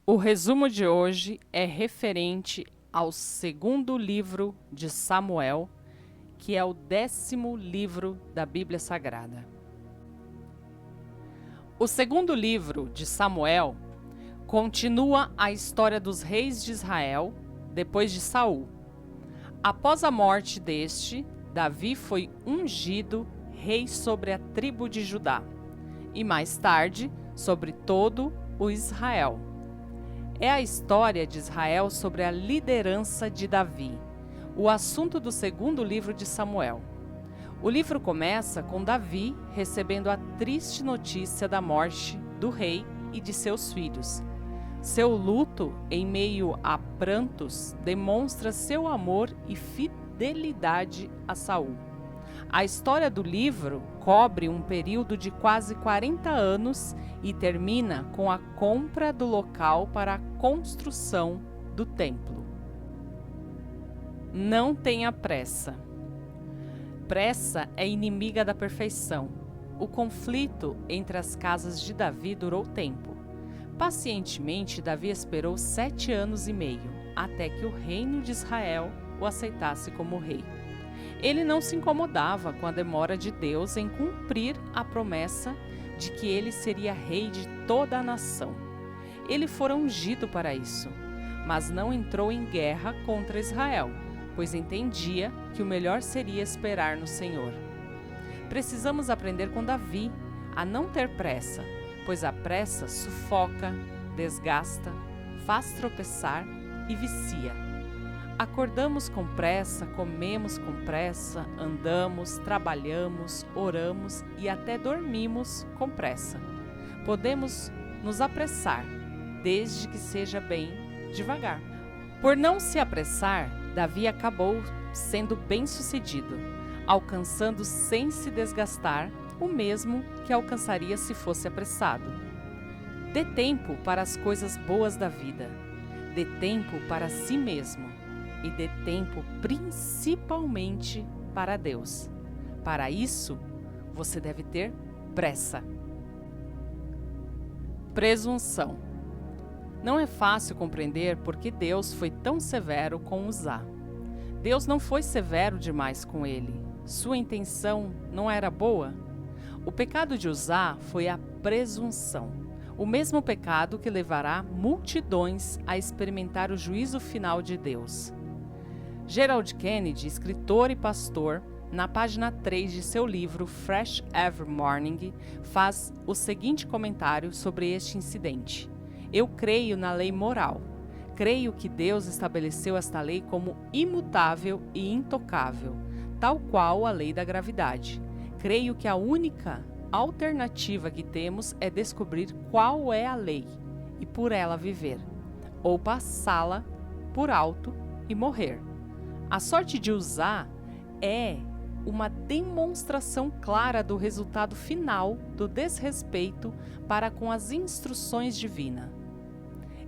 O resumo de hoje é referente ao segundo livro de Samuel, que é o 10º livro da Bíblia Sagrada. O segundo livro de Samuel continua a história dos reis de Israel depois de Saul. Após a morte deste, Davi foi ungido rei sobre a tribo de Judá e mais tarde sobre todo o Israel. É a história de Israel sobre a liderança de Davi, o assunto do segundo livro de Samuel. O livro começa com Davi recebendo a triste notícia da morte do rei e de seus filhos. Seu luto, em meio a prantos, demonstra seu amor e fidelidade a Saul. A história do livro cobre um período de quase 40 anos e termina com a compra do local para a construção do templo. Não tenha pressa. Pressa é inimiga da perfeição. O conflito entre as casas de Davi durou tempo. Pacientemente, Davi esperou 7 anos e meio, até que o reino de Israel o aceitasse como rei. Ele não se incomodava com a demora de Deus em cumprir a promessa de que ele seria rei de toda a nação. Ele fora ungido para isso, mas não entrou em guerra contra Israel, pois entendia que o melhor seria esperar no Senhor. Precisamos aprender com Davi a não ter pressa, pois a pressa sufoca, desgasta, faz tropeçar e vicia. Acordamos com pressa, comemos com pressa, andamos, trabalhamos, oramos e até dormimos com pressa. Podemos nos apressar, desde que seja bem devagar. Por não se apressar, Davi acabou sendo bem-sucedido, alcançando sem se desgastar o mesmo que alcançaria se fosse apressado. Dê tempo para as coisas boas da vida. Dê tempo para si mesmo. E dê tempo principalmente para Deus. Para isso, você deve ter pressa. Presunção. Não é fácil compreender por que Deus foi tão severo com Uzá. Deus não foi severo demais com ele. Sua intenção não era boa. O pecado de Uzá foi a presunção. O mesmo pecado que levará multidões a experimentar o juízo final de Deus. Gerald Kennedy, escritor e pastor, na página 3 de seu livro Fresh Every Morning, faz o seguinte comentário sobre este incidente. Eu creio na lei moral. Creio que Deus estabeleceu esta lei como imutável e intocável, tal qual a lei da gravidade. Creio que a única alternativa que temos é descobrir qual é a lei e por ela viver, ou passá-la por alto e morrer. A sorte de Uzá é uma demonstração clara do resultado final do desrespeito para com as instruções divinas.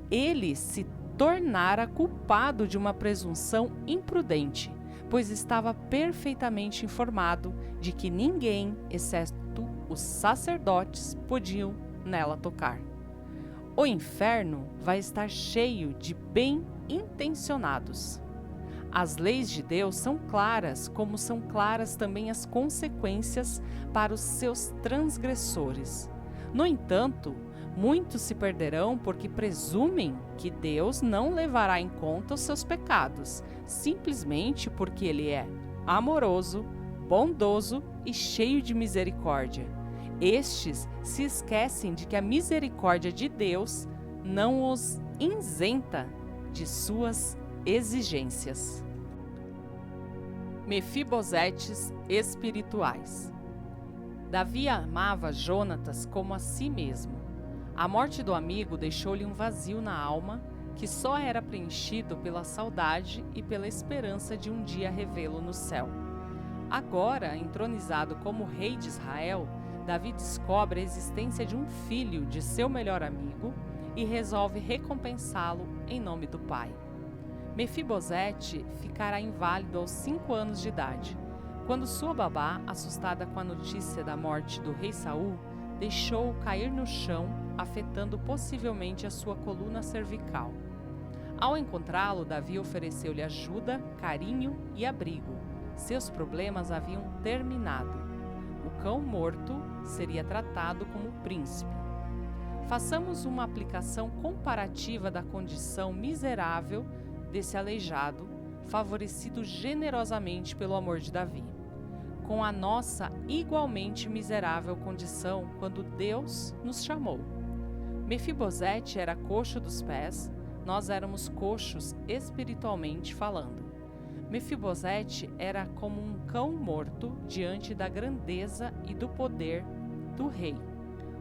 Ele se tornara culpado de uma presunção imprudente, pois estava perfeitamente informado de que ninguém, exceto os sacerdotes, podiam nela tocar. O inferno vai estar cheio de bem-intencionados. As leis de Deus são claras, como são claras também as consequências para os seus transgressores. No entanto, muitos se perderão porque presumem que Deus não levará em conta os seus pecados, simplesmente porque Ele é amoroso, bondoso e cheio de misericórdia. Estes se esquecem de que a misericórdia de Deus não os isenta de suas exigências. Mefibosetes espirituais. Davi amava Jonatas como a si mesmo. A morte do amigo deixou-lhe um vazio na alma que só era preenchido pela saudade e pela esperança de um dia revê-lo no céu. Agora, entronizado como rei de Israel, Davi descobre a existência de um filho de seu melhor amigo e resolve recompensá-lo em nome do pai. Mefibosete ficará inválido aos 5 anos de idade, quando sua babá, assustada com a notícia da morte do rei Saul, deixou-o cair no chão afetando possivelmente a sua coluna cervical. Ao encontrá-lo, Davi ofereceu-lhe ajuda, carinho e abrigo. Seus problemas haviam terminado. O cão morto seria tratado como príncipe. Façamos uma aplicação comparativa da condição miserável desse aleijado, favorecido generosamente pelo amor de Davi, com a nossa igualmente miserável condição quando Deus nos chamou. Mefibosete era coxo dos pés, nós éramos coxos espiritualmente falando. Mefibosete era como um cão morto diante da grandeza e do poder do rei.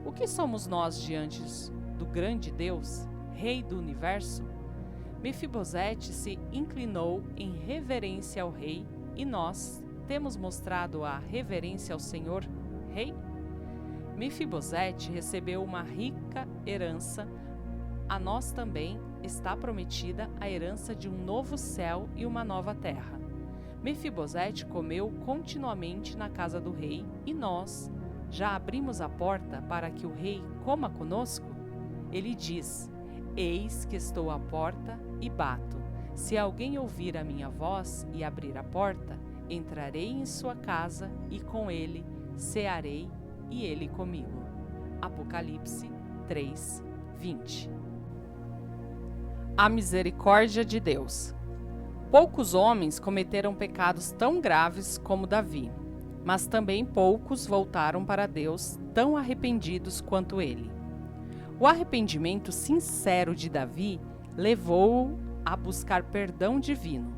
O que somos nós diante do grande Deus, Rei do universo? Mefibosete se inclinou em reverência ao rei e nós temos mostrado a reverência ao Senhor, Rei? Mefibosete recebeu uma rica herança. A nós também está prometida a herança de um novo céu e uma nova terra. Mefibosete comeu continuamente na casa do rei e nós já abrimos a porta para que o rei coma conosco? Ele diz: eis que estou à porta e bato. Se alguém ouvir a minha voz e abrir a porta, entrarei em sua casa e com ele cearei e ele comigo. Apocalipse 3:20. A misericórdia de Deus. Poucos homens cometeram pecados tão graves como Davi, mas também poucos voltaram para Deus tão arrependidos quanto ele. O arrependimento sincero de Davi levou-o a buscar perdão divino,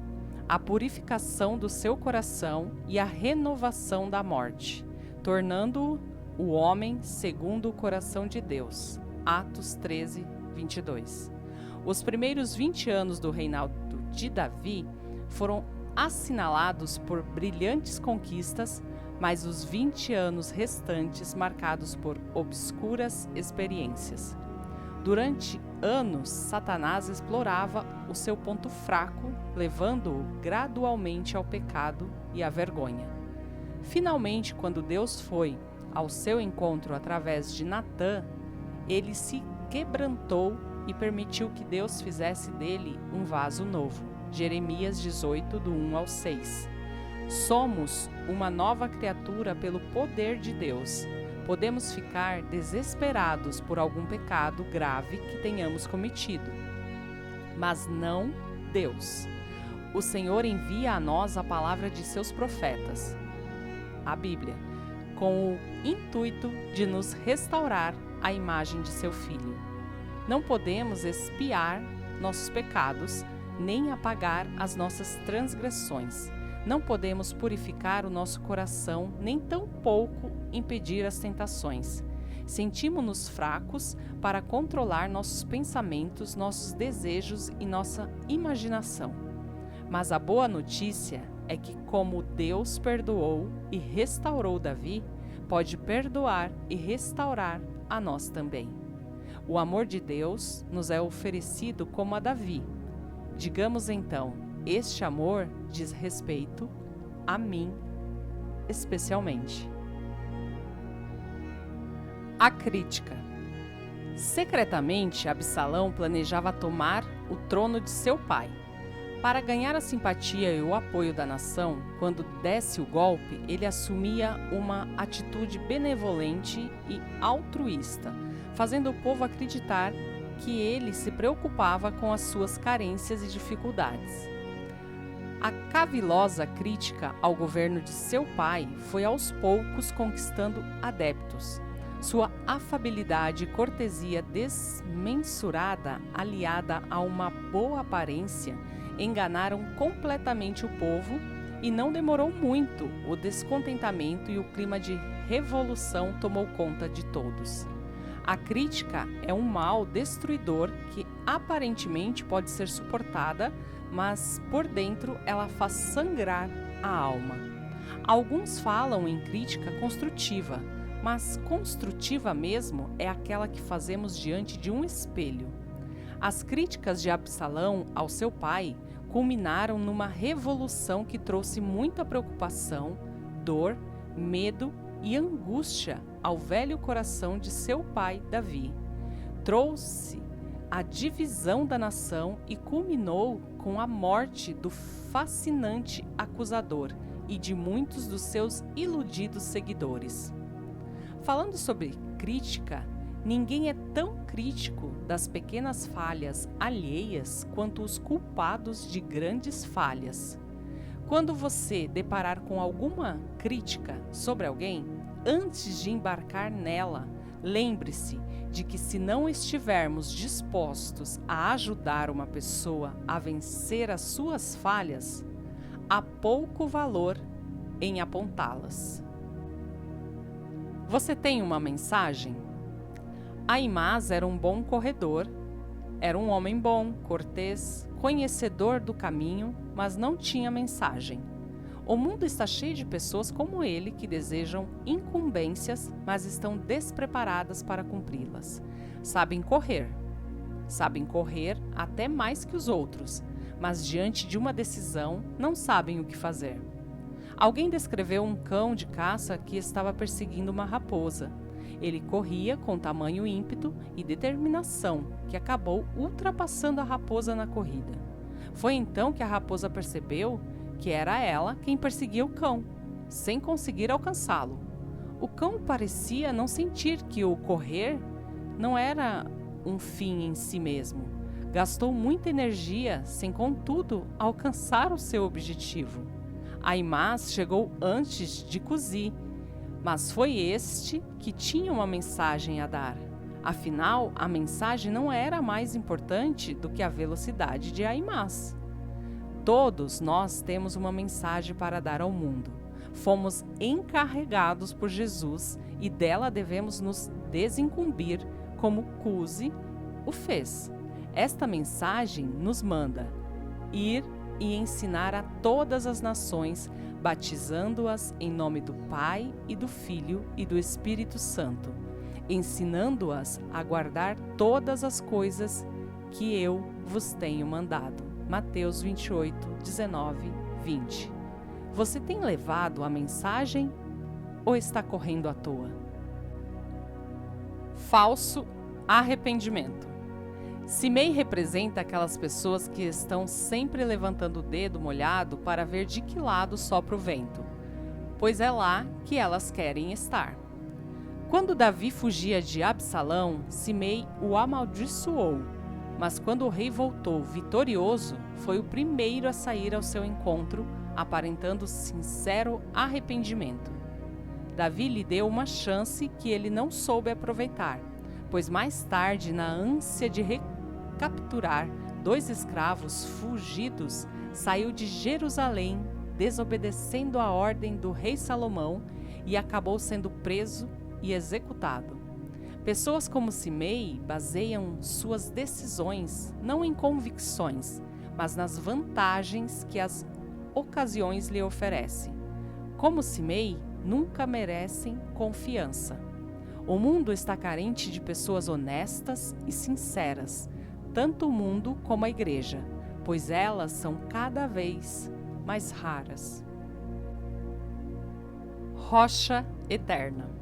a purificação do seu coração e a renovação da morte, tornando-o o homem segundo o coração de Deus. Atos 13:22. Os primeiros 20 anos do reinado de Davi foram assinalados por brilhantes conquistas, mas os 20 anos restantes marcados por obscuras experiências. Durante anos, Satanás explorava o seu ponto fraco, levando-o gradualmente ao pecado e à vergonha. Finalmente, quando Deus foi ao seu encontro através de Natã, ele se quebrantou e permitiu que Deus fizesse dele um vaso novo. Jeremias 18, do 1 ao 6. Somos uma nova criatura pelo poder de Deus. Podemos ficar desesperados por algum pecado grave que tenhamos cometido, mas não Deus. O Senhor envia a nós a palavra de seus profetas, a Bíblia, com o intuito de nos restaurar à imagem de seu Filho. Não podemos expiar nossos pecados, nem apagar as nossas transgressões. Não podemos purificar o nosso coração, nem tampouco impedir as tentações. Sentimos-nos fracos para controlar nossos pensamentos, nossos desejos e nossa imaginação. Mas a boa notícia é que, como Deus perdoou e restaurou Davi, pode perdoar e restaurar a nós também. O amor de Deus nos é oferecido como a Davi. Digamos então, este amor diz respeito a mim especialmente. A crítica. Secretamente, Absalão planejava tomar o trono de seu pai. Para ganhar a simpatia e o apoio da nação, quando desse o golpe, ele assumia uma atitude benevolente e altruísta, fazendo o povo acreditar que ele se preocupava com as suas carências e dificuldades. A cavilosa crítica ao governo de seu pai foi aos poucos conquistando adeptos. Sua afabilidade e cortesia desmensurada, aliada a uma boa aparência, enganaram completamente o povo e não demorou muito, o descontentamento e o clima de revolução tomou conta de todos. A crítica é um mal destruidor que aparentemente pode ser suportada, mas por dentro ela faz sangrar a alma. Alguns falam em crítica construtiva, mas construtiva mesmo é aquela que fazemos diante de um espelho. As críticas de Absalão ao seu pai culminaram numa revolução que trouxe muita preocupação, dor, medo e angústia ao velho coração de seu pai, Davi. trouxe a divisão da nação e culminou com a morte do fascinante acusador e de muitos dos seus iludidos seguidores. Falando sobre crítica, ninguém é tão crítico das pequenas falhas alheias quanto os culpados de grandes falhas. Quando você deparar com alguma crítica sobre alguém, antes de embarcar nela, lembre-se de que se não estivermos dispostos a ajudar uma pessoa a vencer as suas falhas, há pouco valor em apontá-las. Você tem uma mensagem? Aimás era um bom corredor, era um homem bom, cortês, conhecedor do caminho, mas não tinha mensagem. O mundo está cheio de pessoas como ele que desejam incumbências, mas estão despreparadas para cumpri-las. Sabem correr até mais que os outros, mas diante de uma decisão não sabem o que fazer. Alguém descreveu um cão de caça que estava perseguindo uma raposa. Ele corria com tamanho ímpeto e determinação que acabou ultrapassando a raposa na corrida. Foi então que a raposa percebeu que era ela quem perseguia o cão, sem conseguir alcançá-lo. O cão parecia não sentir que o correr não era um fim em si mesmo. Gastou muita energia sem, contudo, alcançar o seu objetivo. Aimás chegou antes de Cusi, mas foi este que tinha uma mensagem a dar. Afinal, a mensagem não era mais importante do que a velocidade de Aimás. Todos nós temos uma mensagem para dar ao mundo. Fomos encarregados por Jesus e dela devemos nos desincumbir, como Cusi o fez. Esta mensagem nos manda ir e ensinar a todas as nações, batizando-as em nome do Pai e do Filho e do Espírito Santo, ensinando-as a guardar todas as coisas que eu vos tenho mandado. Mateus 28, 19, 20. Você tem levado a mensagem ou está correndo à toa? Falso arrependimento. Simei representa aquelas pessoas que estão sempre levantando o dedo molhado para ver de que lado sopra o vento, pois é lá que elas querem estar. Quando Davi fugia de Absalão, Simei o amaldiçoou. Mas quando o rei voltou vitorioso, foi o primeiro a sair ao seu encontro, aparentando sincero arrependimento. Davi lhe deu uma chance que ele não soube aproveitar, pois mais tarde, na ânsia de recapturar 2 escravos fugidos, saiu de Jerusalém, desobedecendo a ordem do rei Salomão, e acabou sendo preso e executado. Pessoas como Simei baseiam suas decisões não em convicções, mas nas vantagens que as ocasiões lhe oferecem. Como Simei, nunca merecem confiança. O mundo está carente de pessoas honestas e sinceras, tanto o mundo como a igreja, pois elas são cada vez mais raras. Rocha eterna.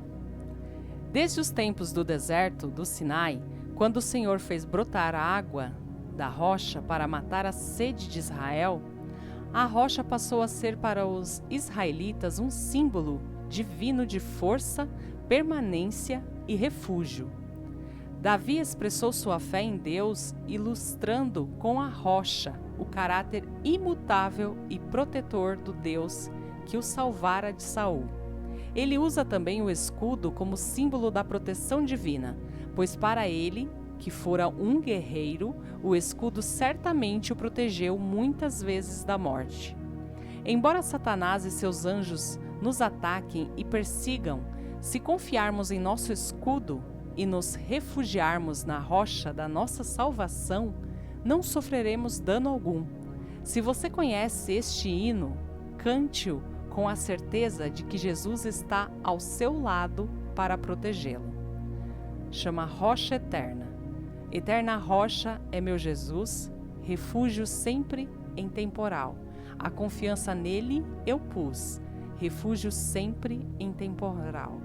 Desde os tempos do deserto do Sinai, quando o Senhor fez brotar a água da rocha para matar a sede de Israel, a rocha passou a ser para os israelitas um símbolo divino de força, permanência e refúgio. Davi expressou sua fé em Deus, ilustrando com a rocha o caráter imutável e protetor do Deus que o salvara de Saul. Ele usa também o escudo como símbolo da proteção divina, pois para ele, que fora um guerreiro, o escudo certamente o protegeu muitas vezes da morte. Embora Satanás e seus anjos nos ataquem e persigam, se confiarmos em nosso escudo e nos refugiarmos na rocha da nossa salvação, não sofreremos dano algum. Se você conhece este hino, cante-o com a certeza de que Jesus está ao seu lado para protegê-lo. Chama Rocha Eterna. Eterna rocha é meu Jesus, refúgio sempre em temporal. A confiança nele eu pus, refúgio sempre em temporal.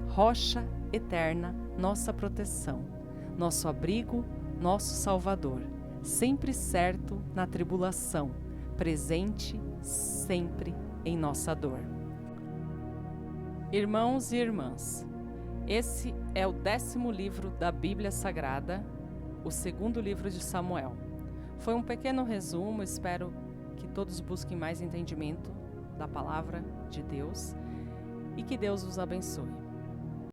Rocha eterna, nossa proteção. nosso abrigo, nosso Salvador, sempre certo na tribulação, presente sempre em nossa dor. Irmãos e irmãs, esse é o 10º livro da Bíblia Sagrada, o 2º livro de Samuel. Foi um pequeno resumo, espero que todos busquem mais entendimento da palavra de Deus e que Deus os abençoe.